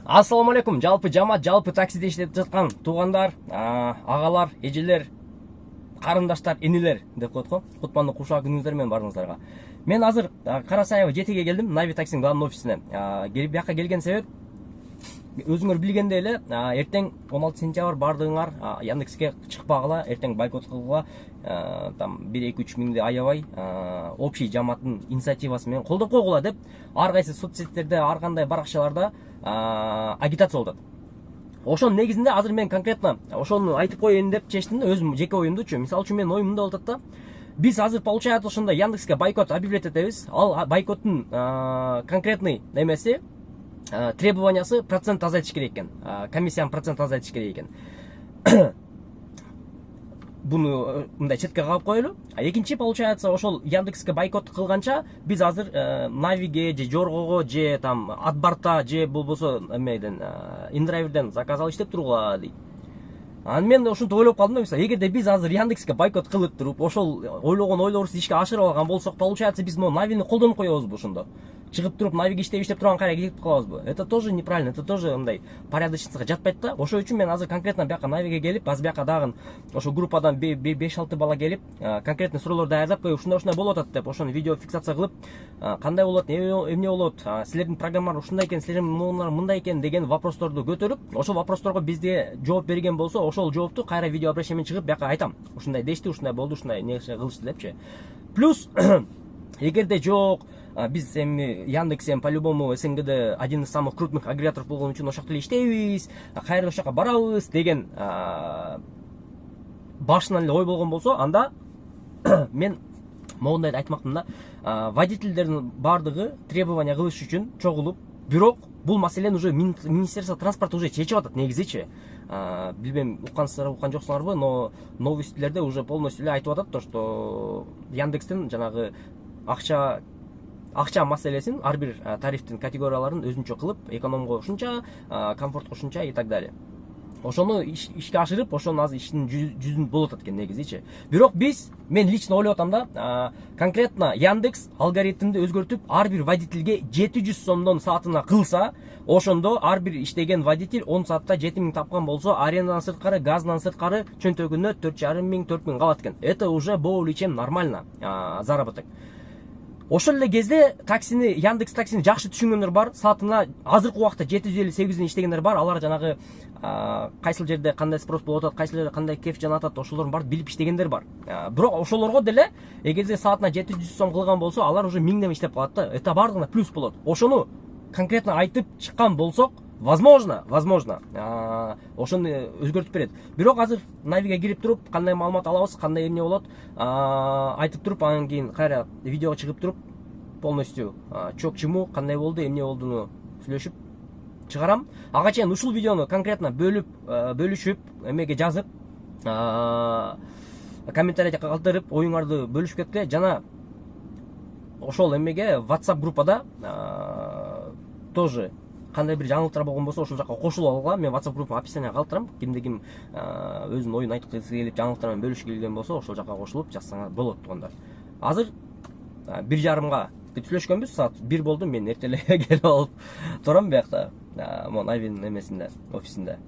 Ассаламу алейкум, жалпы жамаат, жалпы таксиде иштеп жаткан туугандар, агалар, эжелер, карындаштар, энелер деп коет го. Кутмандуу кушак күнүңүздөр менен барыңыздарга. Мен азыр Карасаева жетиге келдим, Нави таксинин главный офисине. Келип бияка келген себеп өзүңөр билгендей эле, эртең 16 сентябрь бардыгыңар Яндекске чыкпагыла, эртең бойкот кылгыла, там 1-2-3 миңди аябай общий жамааттын инициативасы менен колдоп койгула деп ар кайсы соцсеттерде, ар кандай баракчаларда агитация болуп атат. Ошонун негизинде азыр мен конкретно ошону айтып коеюн деп чечтим да, өзүм жеке оюмдучу. Мисалы үчүн менин оюм мындай болуп атат да. Биз азыр получается ошондо Яндекске бойкот объявлять этебиз. Ал бойкоттун конкретный немеси требованиясы процент азайтыш керек экен. Комиссияны процент азайтыш керек экен. Буну мындай четке калып коелу. Экинчи получается ошол Яндекске бойкот кылганча биз азыр Навиге же Жоргого же там Адбарта же болбосо эмеден Индрайверден заказ алып иштеп тургула дейт. Анан мен ушинтип ойлоп калдым да, мисалы эгерде биз азыр Яндекске бойкот кылып туруп ошол ойлогон ойлорубузду ишке ашырып алган болсок, получается биз могу Навини колдонуп коебузбу ошондо. Чыгып туруп Навиге иштеп турган кайра кетип калабызбы? Это тоже неправильно, это тоже мындай порядочностько жатпайт да. Ошол үчүн мен азыр конкретно бияка Навиге келип, азыр бияка дагы ошо группадан 5-6 бала келип, конкретный суроолор даярдап коюп, ушундай болуп атат деп, ошону видео фиксация кылып, кандай болот, эмне болот, силердин программалар ушундай экен, силердин мунулар мындай экен деген вопросторду көтөрүп, ошол вопросторго бизге жооп берген болсо, ошол жоопту кайра видео обращение чыгып бияка айтам. Ушундай дешти, ушундай болду, ушундай нерсе кылышты депчи. Плюс эгерде жок, биз эми Яндекс по-любому СНГде один из самых крупных агрегаторов болгон үчүн ошол жакта эле иштейбиз, кайра ошол жака барабыз деген башынан эле ой болгон болсо, анда мен моундай айтмакмын да, водительдердин баардыгы требования кылыш үчүн чогулуп, бирок бул маселени уже Министерство транспорта уже чечип атат негизичи. Билбейм, уккан жоксуңарбы, но новостилерде уже полностью эле айтып атат то, что Яндекстин жанагы акча маселесин ар бир тарифтин категорияларын өзүнчө кылып, экономго ушунча, комфортко ушунча и так далее. Ошону ишке ашырып, ошонун азыр иштин жүзүн болуп атат экен негизичи. Бирок мен лично ойлоп атам да, конкретно Яндекс алгоритмди өзгөртүп, ар бир водительге 700 сомдон саатына кылса, ошондо ар бир иштеген водитель 10 саатта 7000 тапкан болсо, арендадан сырткары, газдан сырткары чөнтөгүнө 4500-4000 калат экен. Это уже более чем нормально заработок. Ошол эле кезде таксини, Яндекс таксини жакшы түшүнгөндөр бар, саатына азыркы убакта 750-800 иштегендер бар. Алар жанагы кайсыл жерде кандай спрос болуп атат, кайсыл жерде кандай кеф жанат атат, ошолордун баарын билип иштегендер бар. Бирок ошолорго деле эгерде саатына 700 сом кылган болсо, алар уже 1000ден иштеп калат да. Это баардыгына плюс болот. Ошону конкретно айтып чыккан болсок, возможно, ошону өзгөртүп берет. Бирок азыр Навиге кирип туруп, кандай маалымат алабыз, кандай эмне болот, айтып туруп, анан кийин кайра видеого чыгып туруп, полностью чок чему, кандай болду, эмне болдуну сүйлөшүп чыгарам. Ага чейин ушул видеону конкретно бөлүшүп, эмеге жазып, комментарийде калтырып, оюңарды бөлүшүп кеткиле. Жана ошол эмеге WhatsApp группада тоже кандай бир жаңылыктар болгон болсо, ошол жака кошулуп алгыла. Мен WhatsApp группа описанияга калтырам. Кимде ким өзүнүн оюн айткысы келип, жаңылыктар менен бөлүшкү келген болсо, ошол жака кошулуп жазсаңар болот туугандар. Азыр 1:30 деп сүйлөшкөнбүз, саат 1 болду. Мен эрте эле келип алып турам биякта, могу Навинин эмесинде, офисинде.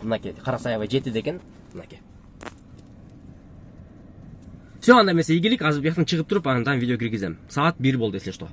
Мынакей Карасаева 7 экен, мынакей. Всё, анда эмесе ийгилик, азыр бияктан чыгып туруп, андан видео киргизем. Саат 1 болду, эсле что.